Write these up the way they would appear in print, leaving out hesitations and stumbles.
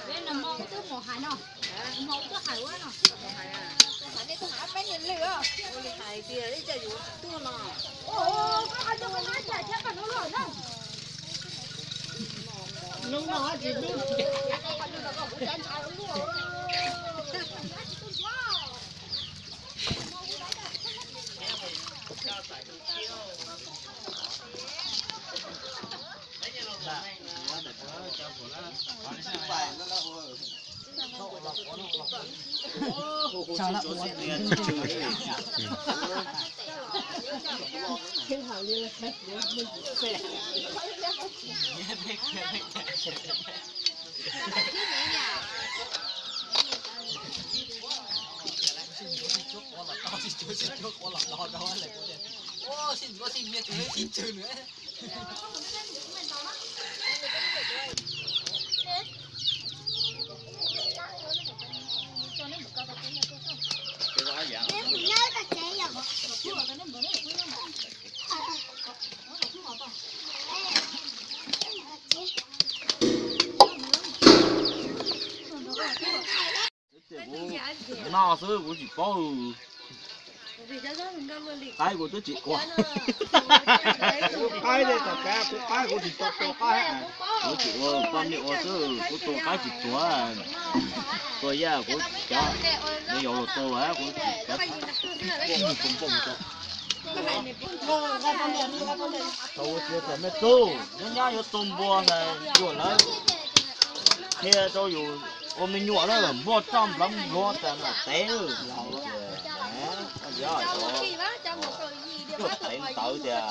Đây là màu thứ một hải nào, màu thứ hải quá nào. Hải này tôi hải mấy nghìn lửa. Hải kia đấy chạy dù tua nào. Ồ, có ai cho con hải chạy chắc là nó lửa đâu. Lúc đó chỉ biết. Chào lắm.那时候我去包，ai của tôi chỉ qua, ai đây cả cái ai của thì tôi ai, tôi chỉ quan niệm của tôi cái chỉ tôi ya của cha, bây giờ tôi là của cái cũng bông cho. Tôi chưa thấy mấy tôi, nó nhá yo tôm bò này, rồi nó, thế tôiอยู่我们nhỏ đó là mua trăm lắm mua tiền là té rồi, giờ rồi, tiền tự kìa,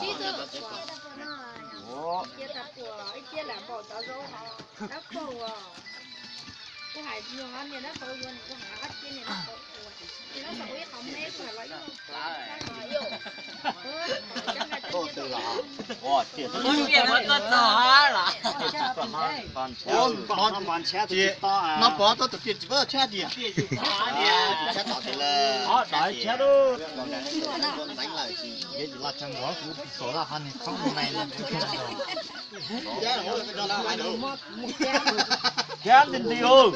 tôi từ là, wow, tiền tôi biết mà tôi to là, con xe thì nó bỏ tôi tiền chỉ có xe gì xe tỏ thì là đại xe đó, đánh lại Vậy là chẳng có cũng số là hắn không này nên cái này đâu. chén tiền tiêu,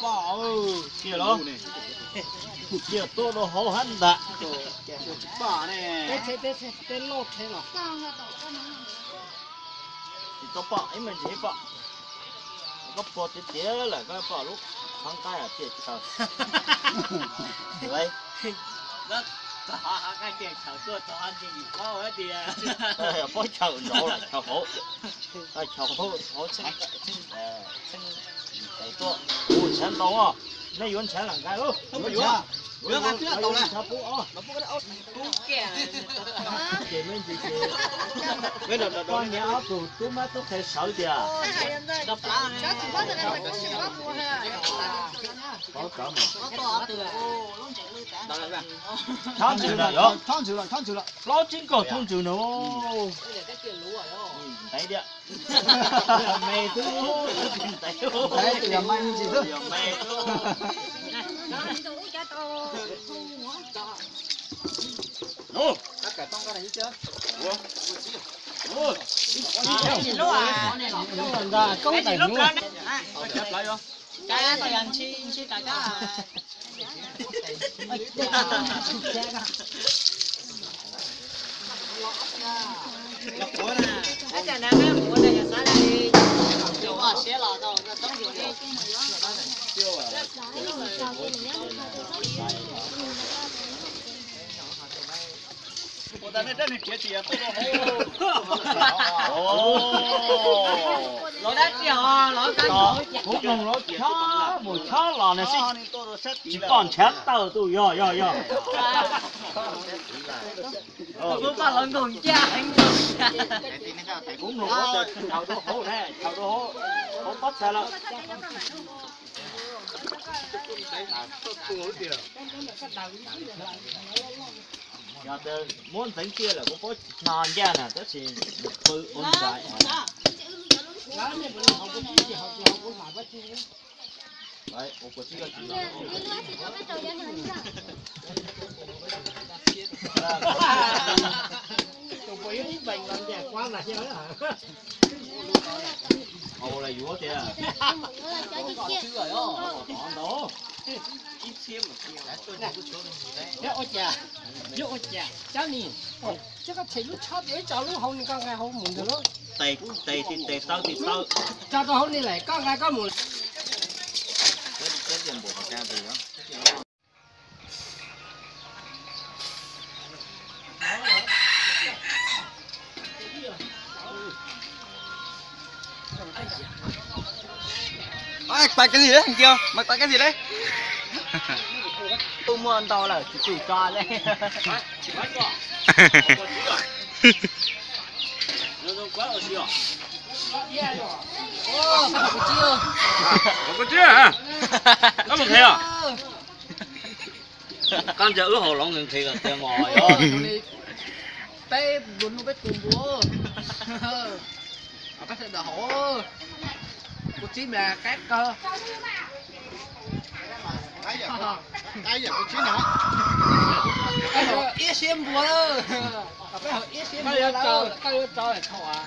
bỏ kia đó, kia tôi nó hổ hắn đã, bỏ này tên lột thế là thì tôi bỏ ấy mình chỉ bỏ, có bỏ tí tí là có bỏ lúc thằng tay à chết sao, vậy, cái tiền chảo tôi cho ăn thì có hết thì bỏ chảo nổ là chảo hổ, chảo hổ chân cái tôi, ủa chân đâu à, này yuan chân là cái luôn, không phải chưa chưa ăn chưa đâu này chảo bố à, Bố kìa. chị mình chị bây giờ con nhà áo tủ tôi mà tôi thấy sợ kìa, Đập lá này. Các chị bắt được này, các chị bắt mua ha. có cả mà, Có to từ thằng chịu rồi đó, thon chịu rồi nó chính có thằng chịu nữa, đấy đi ạ, mày thứ, đấy thì làm anh gì chứ mày thứ. Ô, tất cả trong cái này chưa ô, Lúa à. ra câu này luôn. chép lại vô. Cái tôi ăn chi cả cái. là của nè Cái chả nào cái của này là sao đây? Chỗ ở xe lò đâu, nóต้องอยู่นี่ Chưa à. của ta nên rất là chia chia tôi Lỗ đá kia lỗ cá Đó, cũng dùng nó chó, một chó lò này chỉ còn chén tàu tụi yo. Tôi có lần cùng cha anh Cũng dùng nó chào đồ hố này, chào đồ hố, hố bắt xe lắm. giờ tôi muốn tính kia là cũng có non ra nè tức thì tôi ôn lại đấy ô có chỉ có chỉ ô là vúa kìa đó ít xiêm mà ôi chà cháu nè chắc có thể lúc chót để cho lúc hôm nay con ngày hôm muộn rồi đó tê tao cho tôi hôm nay lại con ngày có muộn cái dần bộ ca gì đó Mày cái gì đấy thằng kia? Mày quay cái gì đấy? tôi mua ăn to là chỉ cho đấy nó quá ở chưa có chưa hả? Có một thế à? Con chờ ước hồ lỏng thì là tiền ngồi rồi bé buồn nó bé tuồng búa cái thằng đỏ cô chí mà cái cơ Ai giờ có chuyện nào? cái hồi ít xiêm búa cái hồi ít xiêm búa đâu cái cho thầu à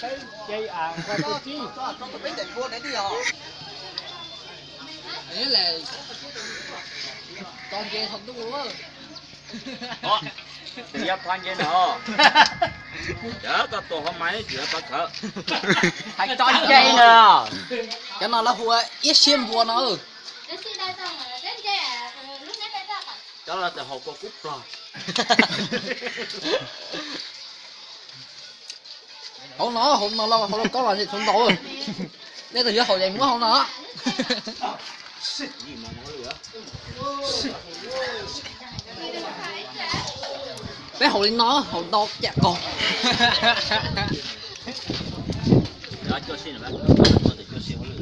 cái dây cái cô chí Cho biết để mua để đi hả? đấy là con dây không đúng búa đó thì nhập quan trên đó chớ có tổ hôm máy chỉ bắt thở thành cho dây nè cái nào là hùa ít xiêm búa nó đó là từ hồ cô cúc rồi không nó có là gì không đủ đây từ giữa hồ dày muốn không nó gì mà nói nữa bé hồ lên nó hồ to chặt con đó cho xin rồi bác có thể cho xin nữa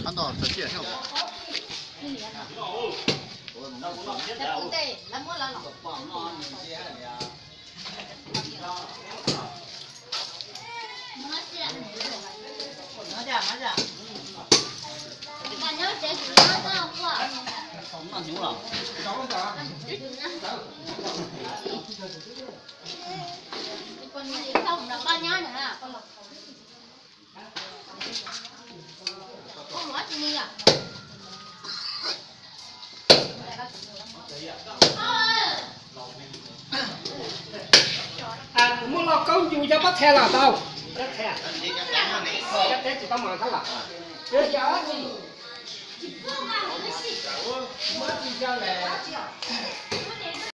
Ăn đỏ thật chuyện không? ăn nhú à muốn lo câu dù cho bắt theo là đâu bắt theo chắc thế chỉ có mà thôi là bây giờ thì mất đi cho là